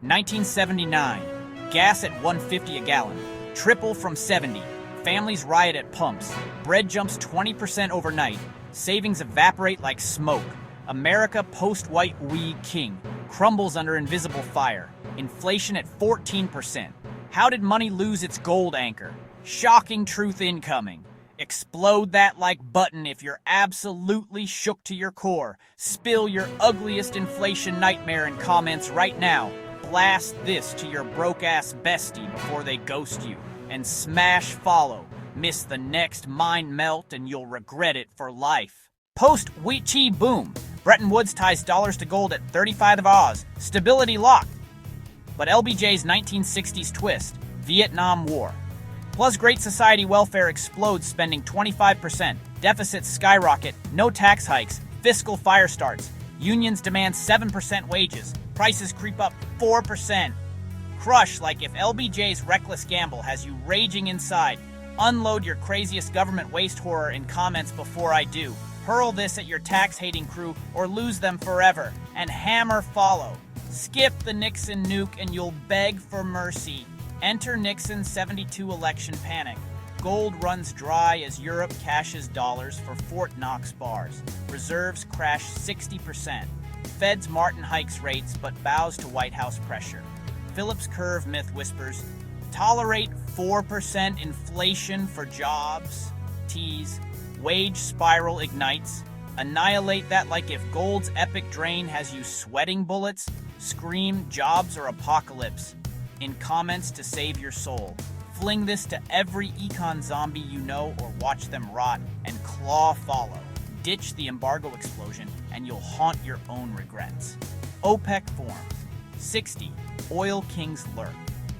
1979. Gas at 150 a gallon. Triple from 70. Families riot at pumps. Bread jumps 20% overnight. Savings evaporate like smoke. America post-white weed king crumbles under invisible fire. Inflation at 14%. How did money lose its gold anchor? Shocking truth incoming. Explode that like button if you're absolutely shook to your core. Spill your ugliest inflation nightmare in comments right now. Blast this to your broke-ass bestie before they ghost you. And smash follow. Miss the next mind melt and you'll regret it for life. Post-Wheat boom. Bretton Woods ties dollars to gold at 35 of Oz. Stability locked. But LBJ's 1960s twist. Vietnam War. Plus Great Society welfare explodes, spending 25%. Deficits skyrocket. No tax hikes. Fiscal fire starts. Unions demand 7% wages. Prices creep up 4%. Crush like if LBJ's reckless gamble has you raging inside. Unload your craziest government waste horror in comments before I do. Hurl this at your tax-hating crew or lose them forever. And hammer follow. Skip the Nixon nuke and you'll beg for mercy. Enter Nixon's 72 election panic. Gold runs dry as Europe cashes dollars for Fort Knox bars. Reserves crash 60%. Fed's Martin hikes rates but bows to White House pressure. Phillips Curve myth whispers, tolerate 4% inflation for jobs. Tease. Wage spiral ignites. Annihilate that like if gold's epic drain has you sweating bullets. Scream jobs or apocalypse. In comments to save your soul. Fling this to every econ zombie you know or watch them rot and claw follow. Ditch the embargo explosion and you'll haunt your own regrets. OPEC forms. 60. Oil kings lurk.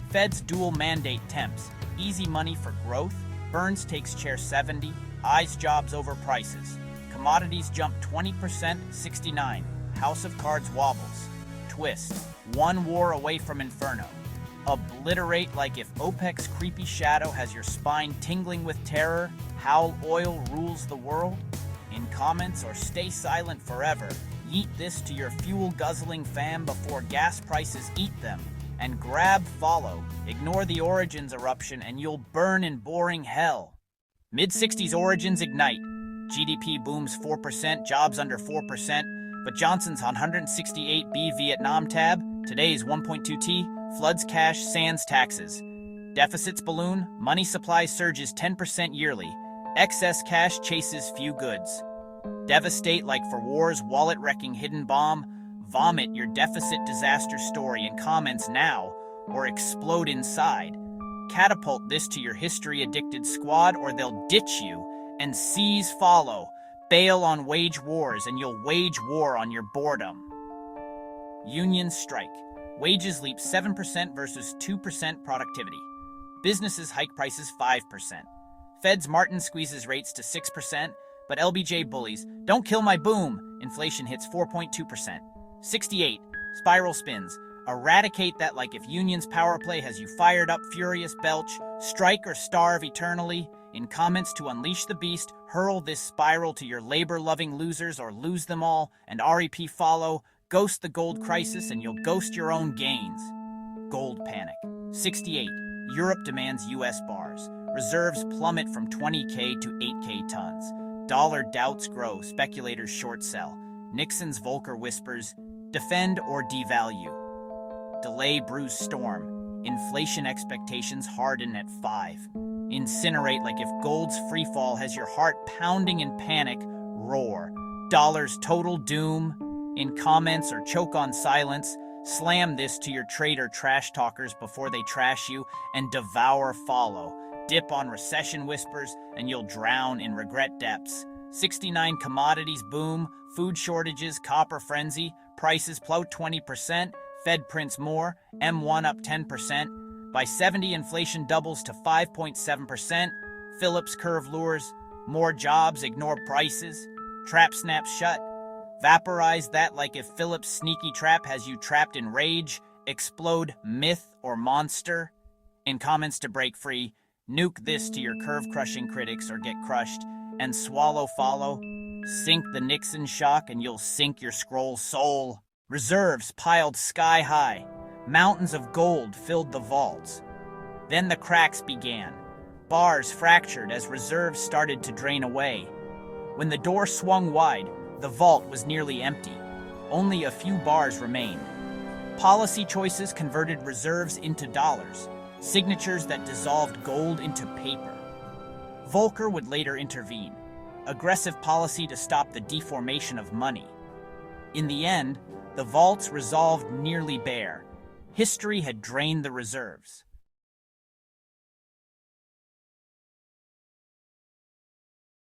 Fed's dual mandate tempts. Easy money for growth. Burns takes chair 70. Eyes jobs over prices. Commodities jump 20%. 69. House of Cards wobbles. Twist. One war away from inferno. Obliterate like if OPEC's creepy shadow has your spine tingling with terror. How oil rules the world? In comments or stay silent forever. Yeet this to your fuel-guzzling fam before gas prices eat them. And grab follow. Ignore the Origins eruption and you'll burn in boring hell. Mid-60s Origins ignite. GDP booms 4%, jobs under 4%. But Johnson's 168B Vietnam tab, today's 1.2T, floods cash, sans taxes. Deficits balloon, money supply surges 10% yearly. Excess cash chases few goods. Devastate like for war's wallet-wrecking hidden bomb. Vomit your deficit disaster story in comments now, or explode inside. Catapult this to your history-addicted squad or they'll ditch you and seize follow. Bail on wage wars and you'll wage war on your boredom. Unions strike. Wages leap 7% versus 2% productivity. Businesses hike prices 5%. Fed's Martin squeezes rates to 6%, but LBJ bullies, don't kill my boom. Inflation hits 4.2%. 68. Spiral spins. Eradicate that like if Union's power play has you fired up furious belch. Strike or starve eternally. In comments to unleash the beast, hurl this spiral to your labor-loving losers or lose them all, and REP follow. Ghost the gold crisis and you'll ghost your own gains. Gold panic. 68. Europe demands US bars. Reserves plummet from 20K to 8K tons. Dollar doubts grow, speculators short sell. Nixon's Volcker whispers, defend or devalue. Delay brews storm. Inflation expectations harden at 5. Incinerate like if gold's freefall has your heart pounding in panic. Roar. Dollar's total doom. In comments or choke on silence, slam this to your trader trash talkers before they trash you and devour follow. Dip on recession whispers and you'll drown in regret depths. 69 commodities boom, food shortages, copper frenzy, prices plow 20%, Fed prints more, M1 up 10%. By 70, inflation doubles to 5.7%. Phillips curve lures, more jobs, ignore prices. Trap snaps shut. Vaporize that like if Phillips' sneaky trap has you trapped in rage. Explode myth or monster. In comments to break free, nuke this to your curve-crushing critics or get crushed. And swallow follow. Sink the Nixon shock and you'll sink your scroll soul. Reserves piled sky high. Mountains of gold filled the vaults. Then the cracks began. Bars fractured as reserves started to drain away. When the door swung wide, the vault was nearly empty. Only a few bars remained. Policy choices converted reserves into dollars, signatures that dissolved gold into paper. Volcker would later intervene. Aggressive policy to stop the deformation of money. In the end, the vaults resolved nearly bare. History had drained the reserves.